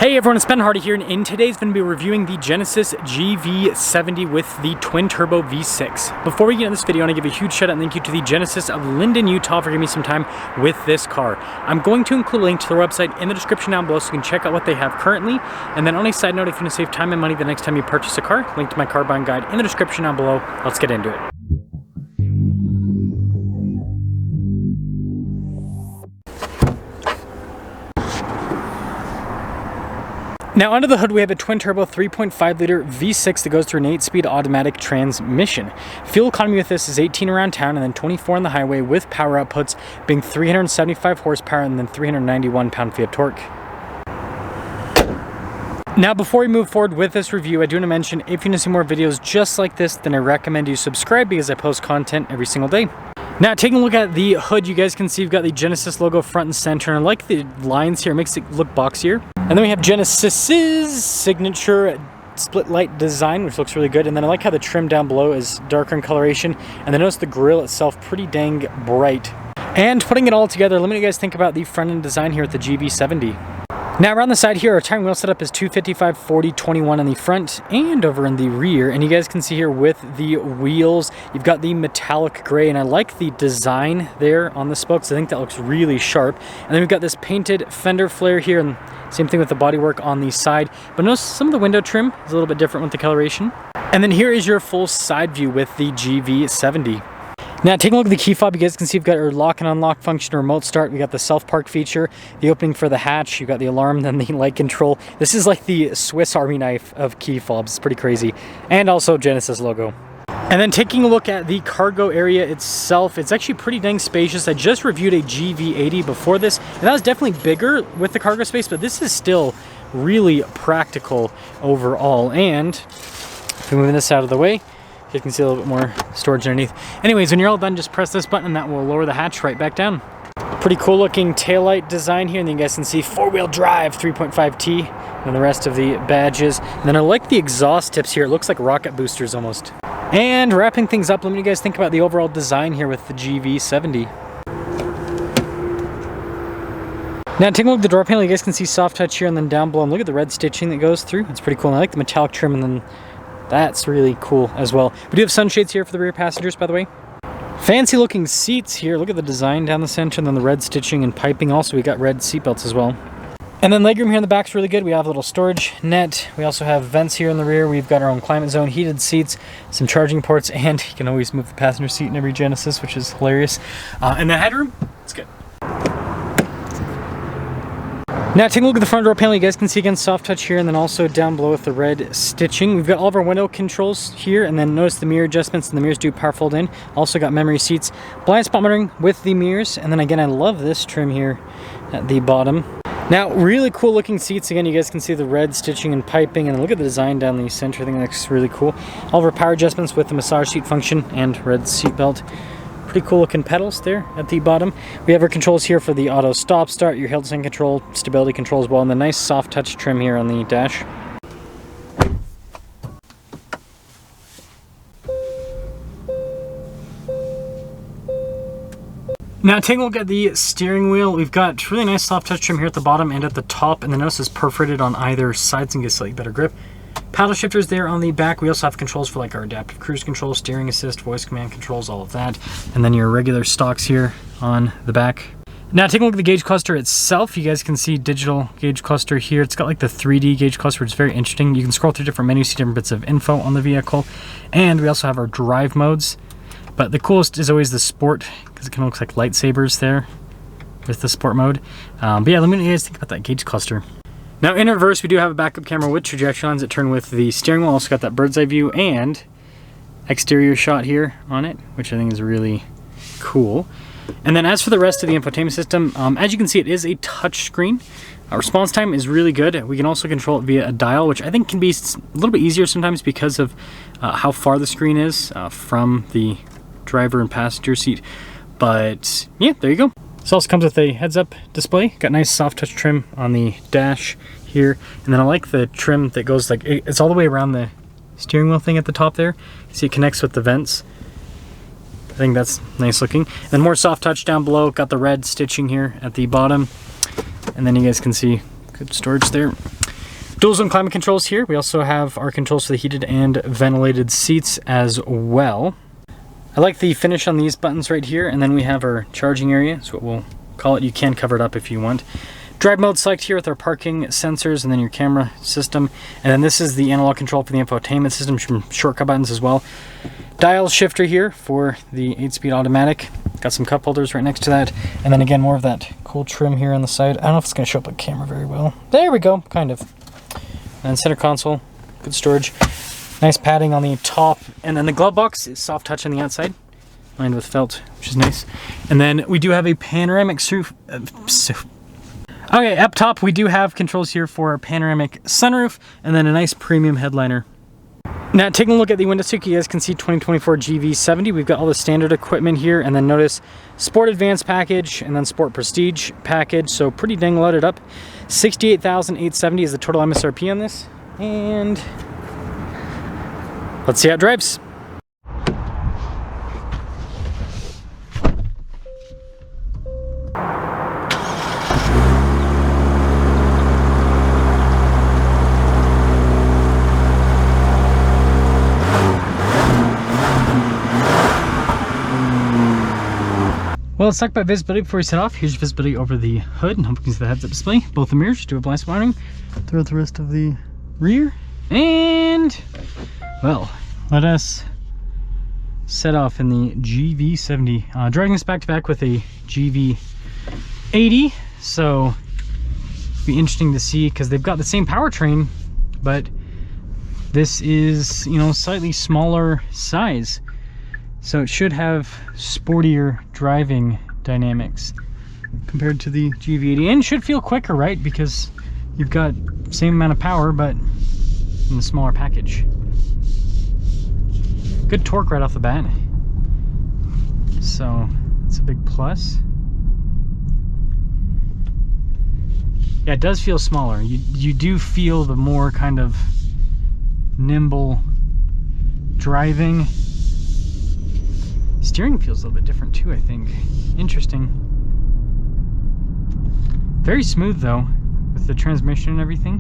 Hey everyone, it's Ben Hardy here, and in today's going to be reviewing the Genesis GV70 with the twin-turbo V6. Before we get into this video, I want to give a huge shout out and thank you to the Genesis of Linden, Utah for giving me some time with this car. I'm going to include a link to their website in the description down below so you can check out what they have currently. And then on a side note, if you want to save time and money the next time you purchase a car, link to my car buying guide in the description down below. Let's get into it. Now under the hood we have a twin-turbo 3.5-liter V6 that goes through an 8-speed automatic transmission. Fuel economy with this is 18 around town and then 24 on the highway, with power outputs being 375 horsepower and then 391 pound-feet of torque. Now before we move forward with this review, I do want to mention if you want to see more videos just like this, then I recommend you subscribe because I post content every single day. Now taking a look at the hood, you guys can see you've got the Genesis logo front and center, and I like the lines here, it makes it look boxier. And then we have Genesis's signature split light design, which looks really good. And then I like how the trim down below is darker in coloration, and then notice the grille itself pretty dang bright. And putting it all together, let me know what you guys think about the front end design here with the GV70. Now around the side here, our tire wheel setup is 255 40 21 on the front and over in the rear, and you guys can see here with the wheels you've got the metallic gray, and I like the design there on the spokes. I think that looks really sharp. And then we've got this painted fender flare here, and same thing with the bodywork on the side, but notice some of the window trim is a little bit different with the coloration. And then here is your full side view with the GV70. Now taking a look at the key fob, you guys can see you've got your lock and unlock function, remote start, we got the self-park feature, the opening for the hatch, you've got the alarm, then the light control. This is like the Swiss Army knife of key fobs, it's pretty crazy. And also Genesis logo. And then taking a look at the cargo area itself, it's actually pretty dang spacious. I just reviewed a GV80 before this, and that was definitely bigger with the cargo space, but this is still really practical overall. And if we're moving this out of the way, you can see a little bit more storage underneath. Anyways, when you're all done, just press this button and that will lower the hatch right back down. Pretty cool looking taillight design here, and then you guys can see 4-wheel drive 3.5T and the rest of the badges. And then I like the exhaust tips here. It looks like rocket boosters almost. And wrapping things up, let me know what you guys think about the overall design here with the GV70. Now taking a look at the door panel, you guys can see soft touch here and then down below, and look at the red stitching that goes through. It's pretty cool, and I like the metallic trim, and then that's really cool as well. We do have sunshades here for the rear passengers, by the way. Fancy looking seats here. Look at the design down the center and then the red stitching and piping. Also, we got red seat belts as well. And then legroom here in the back is really good. We have a little storage net. We also have vents here in the rear. We've got our own climate zone, heated seats, some charging ports, and you can always move the passenger seat in every Genesis, which is hilarious. And the headroom, it's good. Now taking a look at the front door panel, you guys can see again soft touch here, and then also down below with the red stitching. We've got all of our window controls here, and then notice the mirror adjustments, and the mirrors do power fold in. Also got memory seats, blind spot monitoring with the mirrors, and then again I love this trim here at the bottom. Now really cool looking seats. Again, you guys can see the red stitching and piping, and look at the design down the center. I think that looks really cool. All of our power adjustments with the massage seat function and red seat belt. Pretty cool looking pedals there at the bottom. We have our controls here for the auto stop start, your hill descent control, stability control as well, and the nice soft touch trim here on the dash. Now taking a look at the steering wheel, we've got really nice soft touch trim here at the bottom and at the top, and the notice is perforated on either side so you can get slightly better grip. Paddle shifters there on the back. We also have controls for like our adaptive cruise control, steering assist, voice command controls, all of that. And then your regular stocks here on the back. Now taking a look at the gauge cluster itself, you guys can see digital gauge cluster here. It's got like the 3D gauge cluster, which is very interesting. You can scroll through different menus, see different bits of info on the vehicle. And we also have our drive modes. But the coolest is always the sport, because it kind of looks like lightsabers there with the sport mode. But yeah, let me know what you guys think about that gauge cluster. Now in reverse, we do have a backup camera with trajectory lines that turn with the steering wheel. Also got that bird's eye view and exterior shot here on it, which I think is really cool. And then as for the rest of the infotainment system, as you can see, it is a touch screen. Response time is really good. We can also control it via a dial, which I think can be a little bit easier sometimes because of how far the screen is from the driver and passenger seat. But yeah, there you go. This also comes with a heads-up display. Got nice soft touch trim on the dash here, and then I like the trim that goes like it's all the way around the steering wheel thing at the top there. See, it connects with the vents. I think that's nice looking. And then more soft touch down below. Got the red stitching here at the bottom, and then you guys can see good storage there. Dual zone climate controls here. We also have our controls for the heated and ventilated seats as well. I like the finish on these buttons right here, and then we have our charging area. That's what we'll call it. You can cover it up if you want. Drive mode select here with our parking sensors and then your camera system. And then this is the analog control for the infotainment system, some shortcut buttons as well. Dial shifter here for the 8-speed automatic. Got some cup holders right next to that. And then again, more of that cool trim here on the side. I don't know if it's going to show up on camera very well. There we go, kind of. And center console, good storage. Nice padding on the top. And then the glove box is soft touch on the outside, lined with felt, which is nice. And then we do have a panoramic roof. Okay, up top we do have controls here for our panoramic sunroof and then a nice premium headliner. Now taking a look at the window stick, you guys can see 2024 GV70. We've got all the standard equipment here, and then notice Sport Advanced package and then Sport Prestige package, so pretty dang loaded up. 68,870 is the total MSRP on this, and let's see how it drives. Well, let's talk about visibility before we set off. Here's your visibility over the hood, and hope you can see the heads-up display. Both the mirrors, do a blind spot warning throughout the rest of the rear. And, well, let us set off in the GV70. Driving this back-to-back with a GV80, so it'll be interesting to see, because they've got the same powertrain, but this is, you know, slightly smaller size. So it should have sportier driving dynamics compared to the GV80, and should feel quicker, right? Because you've got same amount of power, but in a smaller package. Good torque right off the bat, so it's a big plus. Yeah, it does feel smaller. You do feel the more kind of nimble driving. Steering feels a little bit different too, I think. Interesting. Very smooth though, with the transmission and everything.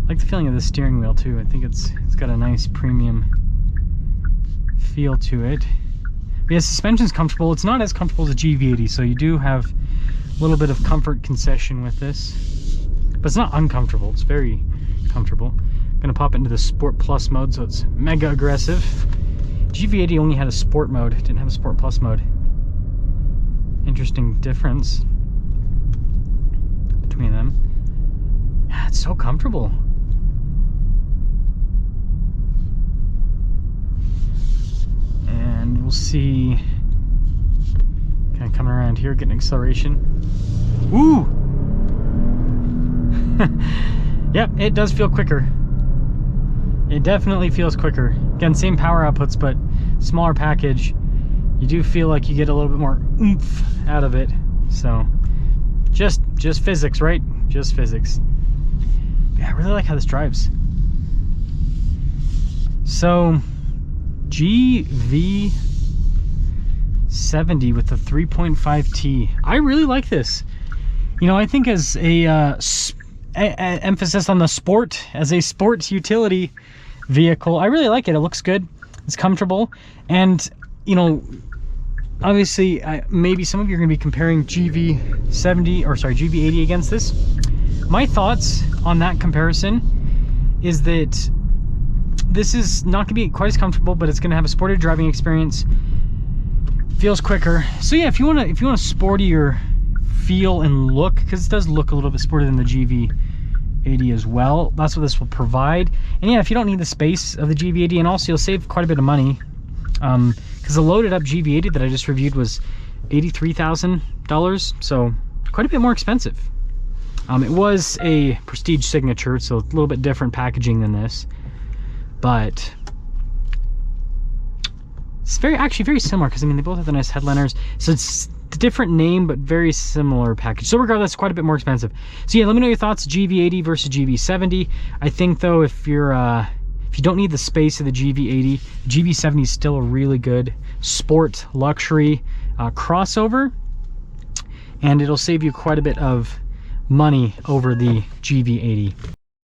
I like the feeling of the steering wheel too. I think it's got a nice premium feel to it. But yeah, suspension's comfortable. It's not as comfortable as a GV80, so you do have a little bit of comfort concession with this. But it's not uncomfortable, it's very comfortable. Gonna pop into the Sport Plus mode, so it's mega aggressive. GV80 only had a Sport mode, it didn't have a Sport Plus mode. Interesting difference between them. Yeah, it's so comfortable. And we'll see, kind of coming around here, getting acceleration. Woo! Yep, it does feel quicker. It definitely feels quicker. Again, same power outputs, but smaller package. You do feel like you get a little bit more oomph out of it. So, just physics, right? Just physics. Yeah, I really like how this drives. So, GV70 with the 3.5T. I really like this. You know, I think as a emphasis on the sport, as a sports utility vehicle, I really like it. It looks good, it's comfortable, and you know, obviously maybe some of you are going to be comparing GV80 against this. My thoughts on that comparison is that this is not going to be quite as comfortable, but it's going to have a sporty driving experience, feels quicker. So yeah, if you want a sportier feel and look, because it does look a little bit sportier than the GV80 as well, that's what this will provide. And yeah, if you don't need the space of the GV80, and also you'll save quite a bit of money, because the loaded up GV80 that I just reviewed was $83,000, so quite a bit more expensive. It was a Prestige Signature, so a little bit different packaging than this, but it's actually very similar, because I mean they both have the nice headliners, so it's a different name but very similar package. So regardless, quite a bit more expensive. So yeah, let me know your thoughts, GV80 versus GV70. I think though, if you don't need the space of the GV80, GV70 is still a really good sport luxury crossover. and it'll save you quite a bit of money over the GV80.